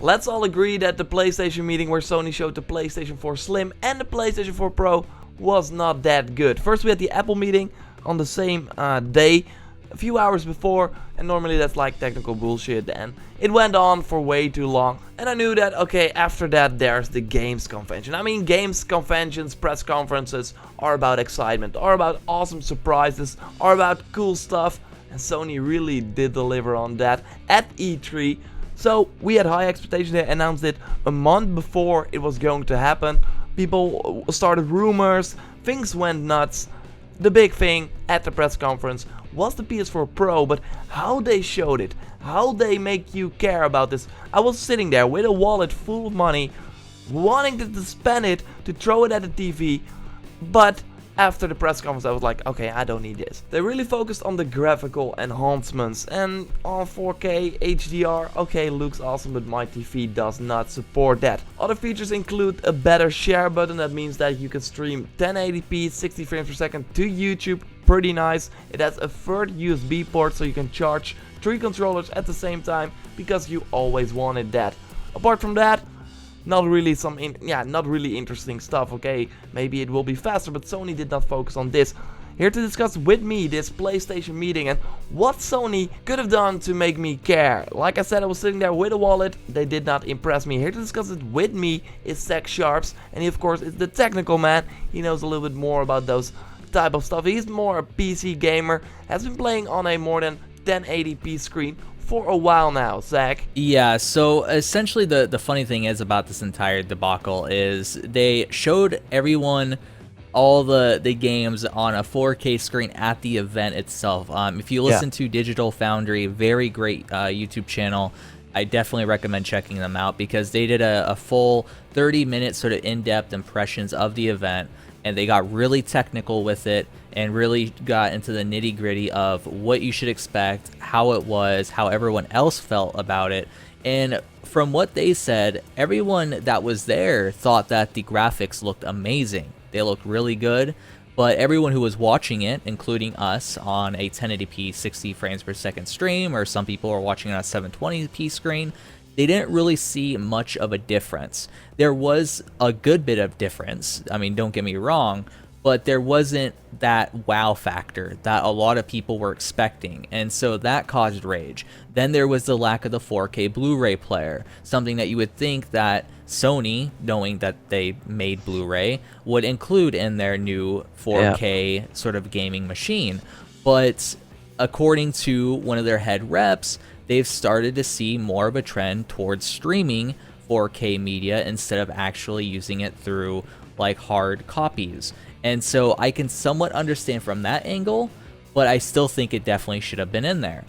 Let's all agree that the PlayStation meeting where Sony showed the PlayStation 4 Slim and the PlayStation 4 Pro was not that good. First we had the Apple meeting on the same day, a few hours before, and normally that's like technical bullshit, and it went on for way too long, and I knew that, okay, after that there's the games convention. I mean, games conventions, press conferences are about excitement, are about awesome surprises, are about cool stuff, and Sony really did deliver on that at E3. So we had high expectations. They announced it a month before it was going to happen. People started rumors, things went nuts. The big thing at the press conference was the PS4 Pro, but how they showed it, how they make you care about this. I was sitting there with a wallet full of money, wanting to spend it to throw it at the TV, but after the press conference I was like, okay, I don't need this. They really focused on the graphical enhancements and on 4K HDR. Okay, looks awesome, but my TV does not support that. Other features include a better share button. That means that you can stream 1080p 60 frames per second to YouTube. Pretty nice. It has a third USB port, so you can charge 3 controllers at the same time because you always wanted that. Apart from that, not really interesting stuff. Okay, maybe it will be faster, but Sony did not focus on this. Here to discuss with me this PlayStation meeting and what Sony could have done to make me care. Like I said, I was sitting there with a wallet. They did not impress me. Here to discuss it with me is Zach Sharps, and he of course is the technical man. He knows a little bit more about those type of stuff. He's more a PC gamer, has been playing on a more than 1080p screen for a while now. Zach? Yeah, so essentially the funny thing is about this entire debacle is they showed everyone all the games on a 4K screen at the event itself. If you listen to Digital Foundry, very great YouTube channel, I definitely recommend checking them out because they did a full 30-minute sort of in-depth impressions of the event, and they got really technical with it and really got into the nitty-gritty of what you should expect, how it was, how everyone else felt about it. And from what they said, everyone that was there thought that the graphics looked amazing. They looked really good, but everyone who was watching it, including us on a 1080p 60 frames per second stream, or some people are watching on a 720p screen, they didn't really see much of a difference. There was a good bit of difference, I mean, don't get me wrong, but there wasn't that wow factor that a lot of people were expecting, and so that caused rage. Then there was the lack of the 4K Blu-ray player, something that you would think that Sony, knowing that they made Blu-ray, would include in their new 4K sort of gaming machine. But according to one of their head reps, they've started to see more of a trend towards streaming 4K media instead of actually using it through like hard copies. And so I can somewhat understand from that angle, but I still think it definitely should have been in there.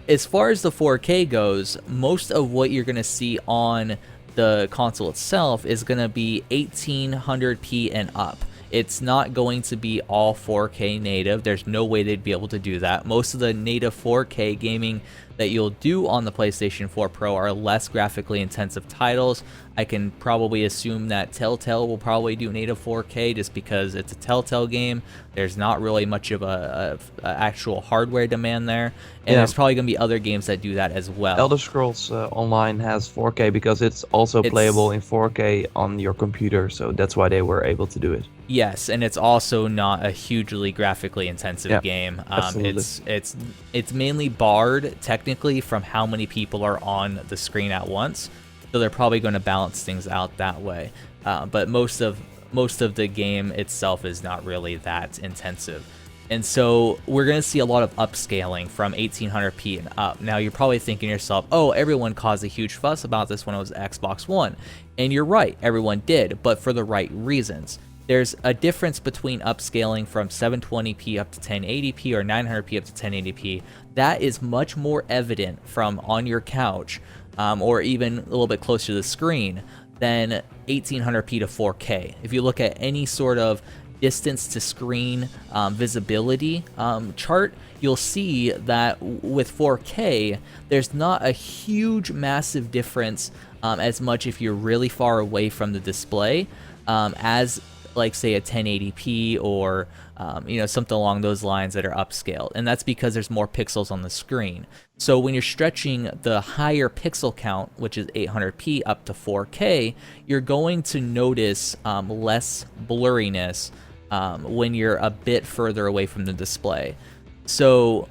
As far as the 4K goes, most of what you're going to see on the console itself is going to be 1800p and up. It's not going to be all 4K native. There's no way they'd be able to do that. Most of the native 4K gaming that you'll do on the PlayStation 4 Pro are less graphically intensive titles. I can probably assume that Telltale will probably do native 4K just because it's a Telltale game. There's not really much of a actual hardware demand there, and there's probably going to be other games that do that as well. Elder Scrolls Online has 4K because it's also playable in 4K on your computer, so that's why they were able to do it. Yes, and it's also not a hugely graphically intensive game. It's mainly barred technically from how many people are on the screen at once, so they're probably going to balance things out that way. But most of the game itself is not really that intensive. And so we're going to see a lot of upscaling from 1800p and up. Now you're probably thinking to yourself, oh, everyone caused a huge fuss about this when it was Xbox One. And you're right, everyone did, but for the right reasons. There's a difference between upscaling from 720p up to 1080p or 900p up to 1080p. That is much more evident from on your couch or even a little bit closer to the screen than 1800p to 4K. If you look at any sort of distance to screen visibility chart, you'll see that with 4K, there's not a huge massive difference as much if you're really far away from the display as like say a 1080p or something along those lines that are upscaled, and that's because there's more pixels on the screen. So when you're stretching the higher pixel count, which is 800p up to 4K, you're going to notice less blurriness when you're a bit further away from the display. So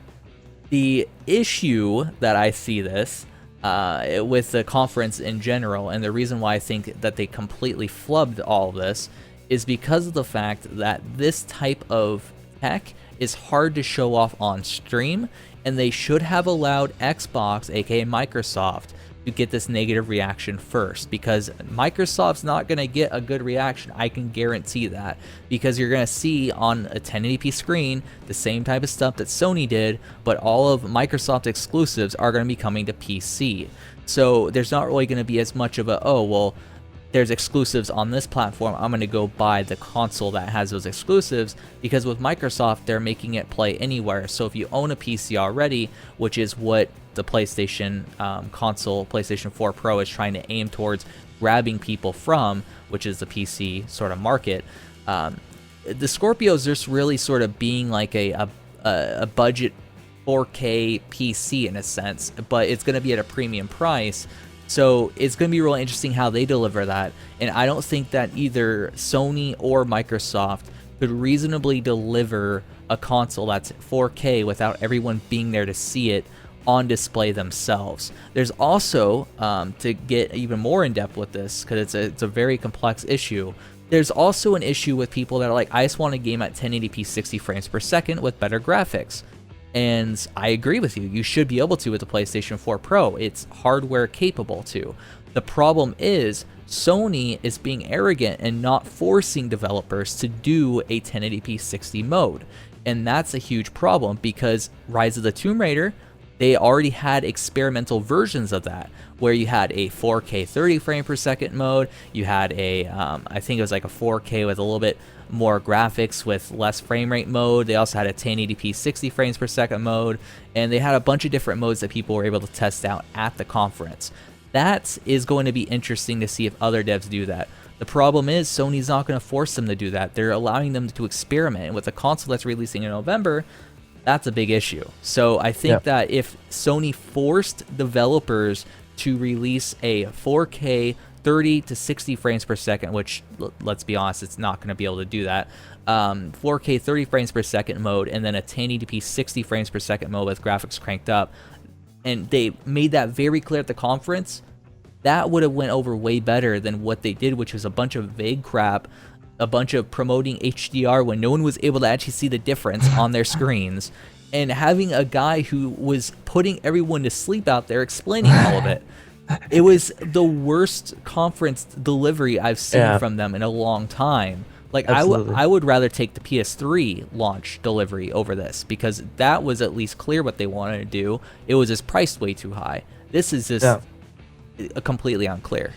the issue that I see this with the conference in general, and the reason why I think that they completely flubbed all of this, is because of the fact that this type of tech is hard to show off on stream, and they should have allowed Xbox, aka Microsoft, to get this negative reaction first, because Microsoft's not going to get a good reaction. I can guarantee that, because you're going to see on a 1080p screen the same type of stuff that Sony did, but all of Microsoft exclusives are going to be coming to PC. So there's not really going to be as much of a, oh, well, there's exclusives on this platform, I'm going to go buy the console that has those exclusives, because with Microsoft, they're making it play anywhere. So if you own a PC already, which is what the PlayStation console, PlayStation 4 Pro, is trying to aim towards grabbing people from, which is the PC sort of market, the Scorpio's just really sort of being like a budget 4K PC in a sense, but it's going to be at a premium price. So it's going to be really interesting how they deliver that. And I don't think that either Sony or Microsoft could reasonably deliver a console that's 4K without everyone being there to see it on display themselves. There's also, to get even more in depth with this, because it's a very complex issue, there's also an issue with people that are like, I just want a game at 1080p 60 frames per second with better graphics. And I agree with you. You should be able to with the PlayStation 4 Pro. It's hardware capable to. The problem is Sony is being arrogant and not forcing developers to do a 1080p 60 mode. And that's a huge problem, because Rise of the Tomb Raider, they already had experimental versions of that, where you had a 4K 30 frame per second mode, you had a, I think it was like a 4K with a little bit more graphics with less frame rate mode. They also had a 1080p 60 frames per second mode, and they had a bunch of different modes that people were able to test out at the conference. That is going to be interesting to see if other devs do that. The problem is Sony's not going to force them to do that. They're allowing them to experiment, and with a console that's releasing in November, that's a big issue. So I think that if Sony forced developers to release a 4K 30 to 60 frames per second, which, let's be honest, it's not going to be able to do that, 4K 30 frames per second mode, and then a 1080p 60 frames per second mode with graphics cranked up, and they made that very clear at the conference, that would have went over way better than what they did, which was a bunch of vague crap, a bunch of promoting HDR when no one was able to actually see the difference on their screens, and having a guy who was putting everyone to sleep out there explaining all of it. It was the worst conference delivery I've seen from them in a long time. Like, I would rather take the PS3 launch delivery over this, because that was at least clear what they wanted to do. It was just priced way too high. This is just completely unclear.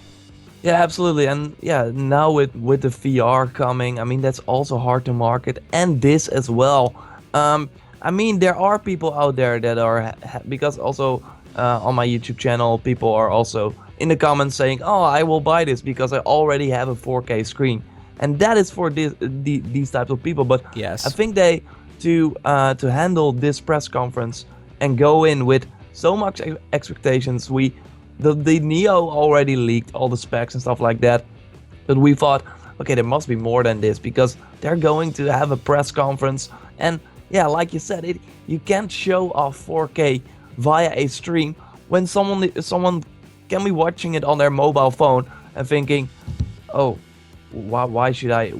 Yeah, absolutely. And yeah, now with the VR coming, I mean, that's also hard to market, and this as well. I mean, there are people out there that are, because also on my YouTube channel, people are also in the comments saying, oh, I will buy this because I already have a 4K screen. And that is for these types of people. But yes, I think they, to handle this press conference and go in with so much expectations, the Neo already leaked all the specs and stuff like that, but we thought, okay, there must be more than this, because they're going to have a press conference, and yeah, like you said, you can't show off 4K via a stream when someone can be watching it on their mobile phone and thinking, oh, why should I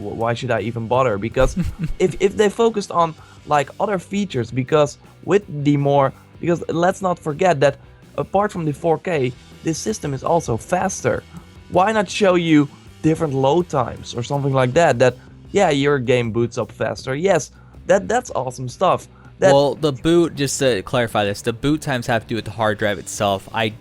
even bother? Because if they focused on like other features, because let's not forget that apart from the 4K, this system is also faster. Why not show you different load times or something like that? That, yeah, your game boots up faster. Yes, that's awesome stuff. Well, the boot, just to clarify this, the boot times have to do with the hard drive itself. I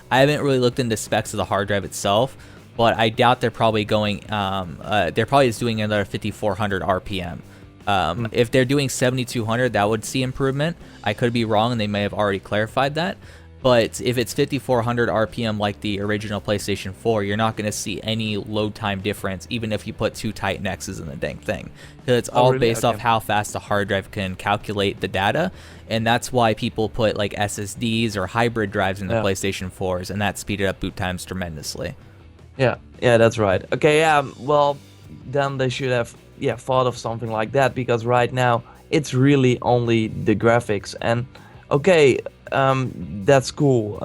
haven't really looked into specs of the hard drive itself, but I doubt they're probably going, they're probably just doing another 5400 RPM. If they're doing 7200, that would see improvement. I could be wrong, and they may have already clarified that. But if it's 5400 RPM like the original PlayStation 4, you're not going to see any load time difference, even if you put 2 Titan X's in the dang thing. Because it's all really? based Okay. off how fast the hard drive can calculate the data. And that's why people put like SSDs or hybrid drives in the Yeah. PlayStation 4s, and that speeded up boot times tremendously. Yeah, that's right. Okay, well, then they should have thought of something like that, because right now it's really only the graphics. And okay, that's cool.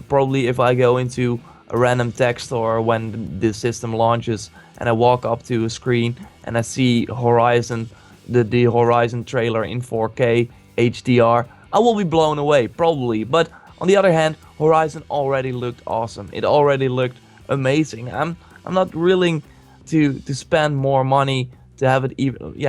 Probably if I go into a random tech store when the system launches and I walk up to a screen and I see Horizon, the Horizon trailer in 4K HDR, I will be blown away, probably. But on the other hand, Horizon already looked awesome. It already looked amazing. I'm not willing to spend more money to have it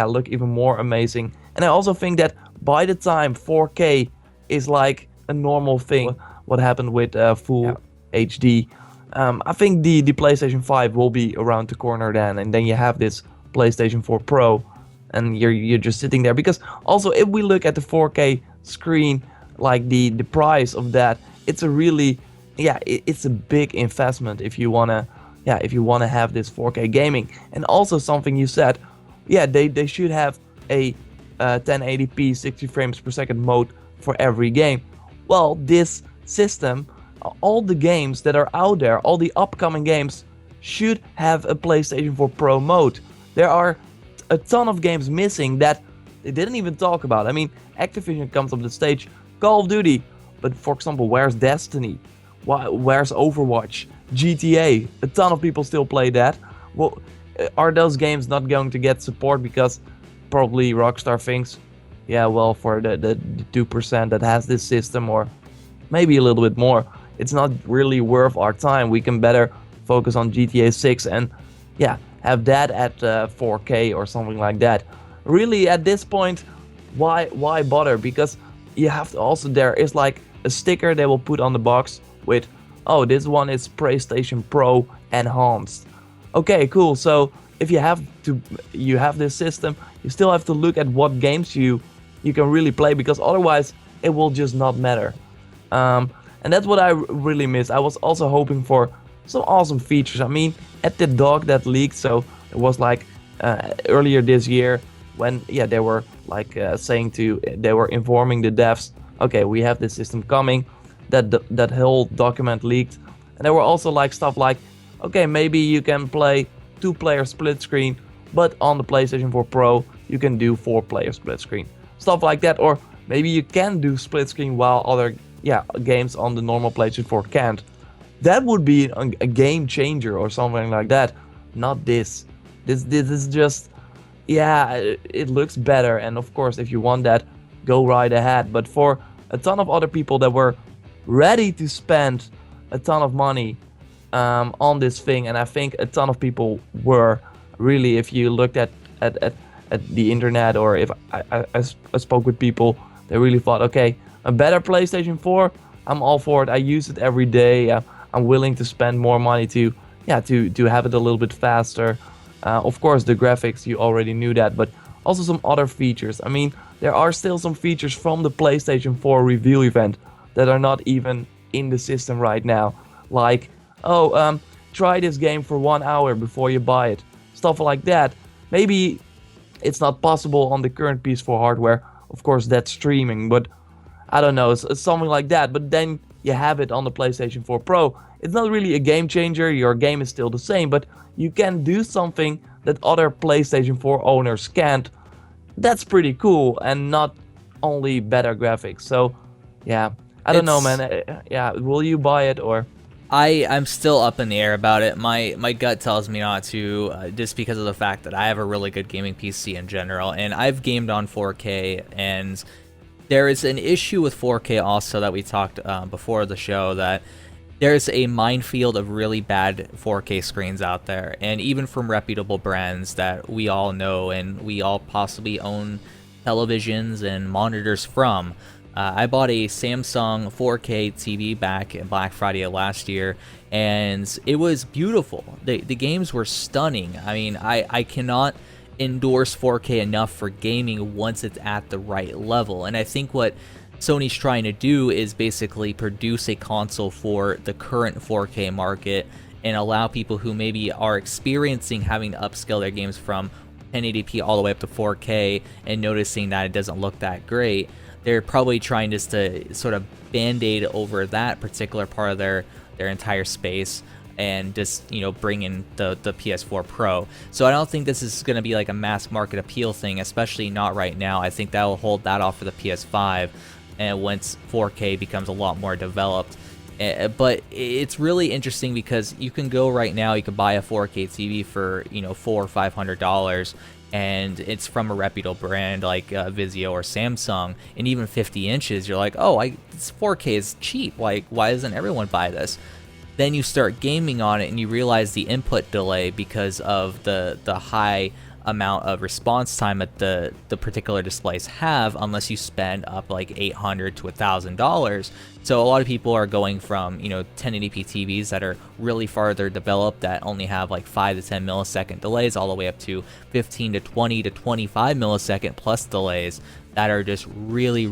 look even more amazing. And I also think that by the time 4K is like a normal thing, what happened with full HD, I think the PlayStation 5 will be around the corner then, and then you have this PlayStation 4 Pro, and you're just sitting there. Because also, if we look at the 4K screen, like the price of that, it's a really it's a big investment if you wanna have this 4K gaming. And also something you said, they should have a 1080p 60 frames per second mode for every game. Well, this system, all the games that are out there, all the upcoming games, should have a PlayStation 4 Pro mode. There are a ton of games missing that they didn't even talk about. I mean, Activision comes up the stage, Call of Duty, but for example, where's Destiny? Where's Overwatch? GTA? A ton of people still play that. Well, are those games not going to get support because probably Rockstar thinks, for the 2% that has this system, or maybe a little bit more, it's not really worth our time. We can better focus on GTA 6 and have that at 4K or something like that. Really, at this point, why bother? Because you have to also, there is like a sticker they will put on the box with, oh, this one is PlayStation Pro enhanced. Okay, cool. So if you have this system, you still have to look at what games you can really play, because otherwise it will just not matter. And that's what I really miss. I was also hoping for some awesome features. I mean, at the doc that leaked, so it was like earlier this year when they were like they were informing the devs, okay, we have this system coming. That whole document leaked, and there were also like stuff like, okay, maybe you can play 2-player split screen, but on the PlayStation 4 Pro you can do 4-player split screen, stuff like that. Or maybe you can do split screen while other games on the normal PlayStation 4 can't. That would be a game changer or something like that. Not this. This is just, it looks better, and of course if you want that, go right ahead. But for a ton of other people that were ready to spend a ton of money on this thing, and I think a ton of people were really, if you looked at the internet, or if I spoke with people, they really thought, okay, a better PlayStation 4, I'm all for it. I use it every day. I'm willing to spend more money to have it a little bit faster. Of course, the graphics, you already knew that, but also some other features. I mean, there are still some features from the PlayStation 4 reveal event that are not even in the system right now. Like, try this game for 1 hour before you buy it. Stuff like that. Maybe it's not possible on the current PS4 hardware. Of course, that's streaming, but I don't know, it's something like that. But then you have it on the PlayStation 4 Pro. It's not really a game changer. Your game is still the same, but you can do something that other PlayStation 4 owners can't. That's pretty cool, and not only better graphics. So, I don't know, man. Will you buy it, or? I'm still up in the air about it. My gut tells me not to, just because of the fact that I have a really good gaming PC in general, and I've gamed on 4K, and there is an issue with 4K also that we talked before the show, that there's a minefield of really bad 4K screens out there, and even from reputable brands that we all know and we all possibly own televisions and monitors from. I bought a Samsung 4K TV back at Black Friday of last year, and it was beautiful. The games were stunning. I mean, I cannot endorse 4K enough for gaming once it's at the right level. And I think what Sony's trying to do is basically produce a console for the current 4K market and allow people who maybe are experiencing having to upscale their games from 1080p all the way up to 4K and noticing that it doesn't look that great. They're probably trying just to sort of band-aid over that particular part of their entire space and just, you know, bring in the PS4 Pro. So I don't think this is going to be like a mass market appeal thing, especially not right now. I think that will hold that off for the PS5 and once 4K becomes a lot more developed. But it's really interesting because you can go right now, you can buy a 4K TV for, you know, $400 or $500, and it's from a reputable brand like Vizio or Samsung, and even 50 inches, you're like, oh, this 4K is cheap. Like, why doesn't everyone buy this? Then you start gaming on it and you realize the input delay because of the high amount of response time that the particular displays have, unless you spend up like $800 to $1,000. So a lot of people are going from, you know, 1080p TVs that are really farther developed that only have like 5 to 10 millisecond delays, all the way up to 15 to 20 to 25 millisecond plus delays that are just really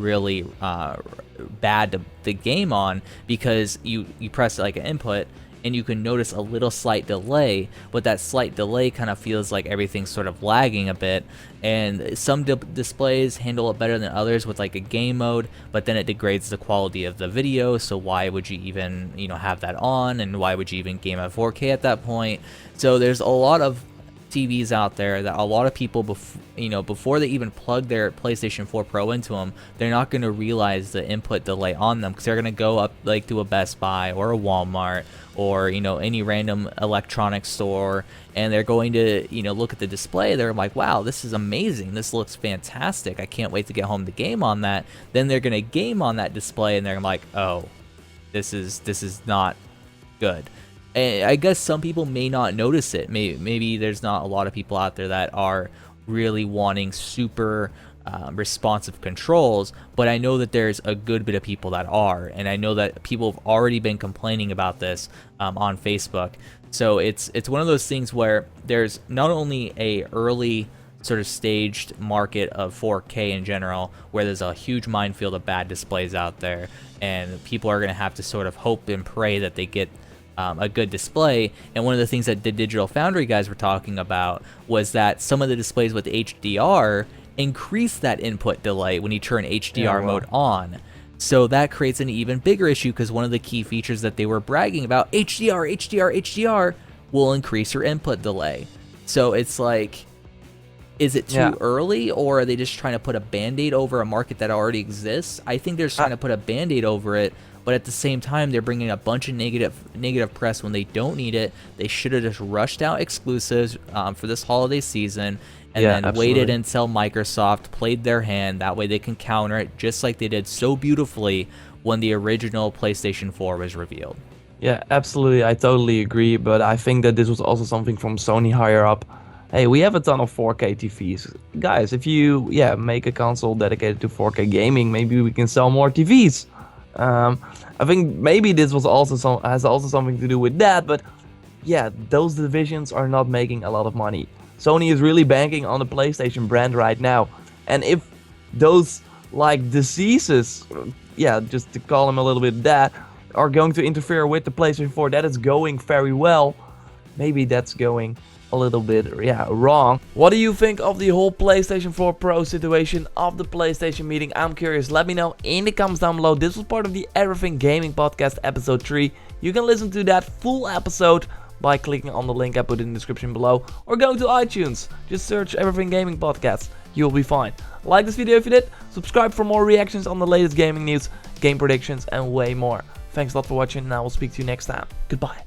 bad to game on, because you press like an input and you can notice a little slight delay, but that slight delay kind of feels like everything's sort of lagging a bit. And some displays handle it better than others with like a game mode, but then it degrades the quality of the video. So why would you even, you know, have that on, and why would you even game at 4K at that point? So there's a lot of TVs out there that a lot of people, before they even plug their PlayStation 4 Pro into them, they're not going to realize the input delay on them, because they're going to go up like to a Best Buy or a Walmart or, you know, any random electronics store, and they're going to, you know, look at the display. They're like, wow, this is amazing, this looks fantastic, I can't wait to get home to game on that. Then they're going to game on that display and they're like, oh, this is not good. And I guess some people may not notice it. Maybe there's not a lot of people out there that are really wanting super responsive controls, but I know that there's a good bit of people that are, and I know that people have already been complaining about this on Facebook. So it's one of those things where there's not only a early sort of staged market of 4K in general, where there's a huge minefield of bad displays out there, and people are going to have to sort of hope and pray that they get a good display. And one of the things that the Digital Foundry guys were talking about was that some of the displays with HDR increase that input delay when you turn HDR mode on. So that creates an even bigger issue, because one of the key features that they were bragging about, HDR, will increase your input delay. So it's like, is it too early, or are they just trying to put a band-aid over a market that already exists? I think they're just trying to put a band-aid over it, but at the same time, they're bringing a bunch of negative press when they don't need it. They should have just rushed out exclusives for this holiday season, and then waited until Microsoft played their hand. That way they can counter it, just like they did so beautifully when the original PlayStation 4 was revealed. Yeah, absolutely. I totally agree. But I think that this was also something from Sony higher up. Hey, we have a ton of 4K TVs. Guys, if you make a console dedicated to 4K gaming, maybe we can sell more TVs. I think maybe this was also has something to do with that, but yeah, those divisions are not making a lot of money. Sony is really banking on the PlayStation brand right now, and if those like diseases, just to call them a little bit that, are going to interfere with the PlayStation 4 that is going very well, maybe that's going a little bit wrong. What do you think of the whole PlayStation 4 Pro situation of the PlayStation meeting? I'm curious. Let me know in the comments down below. This was part of the Everything Gaming Podcast episode 3. You can listen to that full episode by clicking on the link I put in the description below, or going to iTunes. Just search Everything Gaming Podcast. You'll be fine. Like this video if you did. Subscribe for more reactions on the latest gaming news, game predictions, and way more. Thanks a lot for watching, and I will speak to you next time. Goodbye.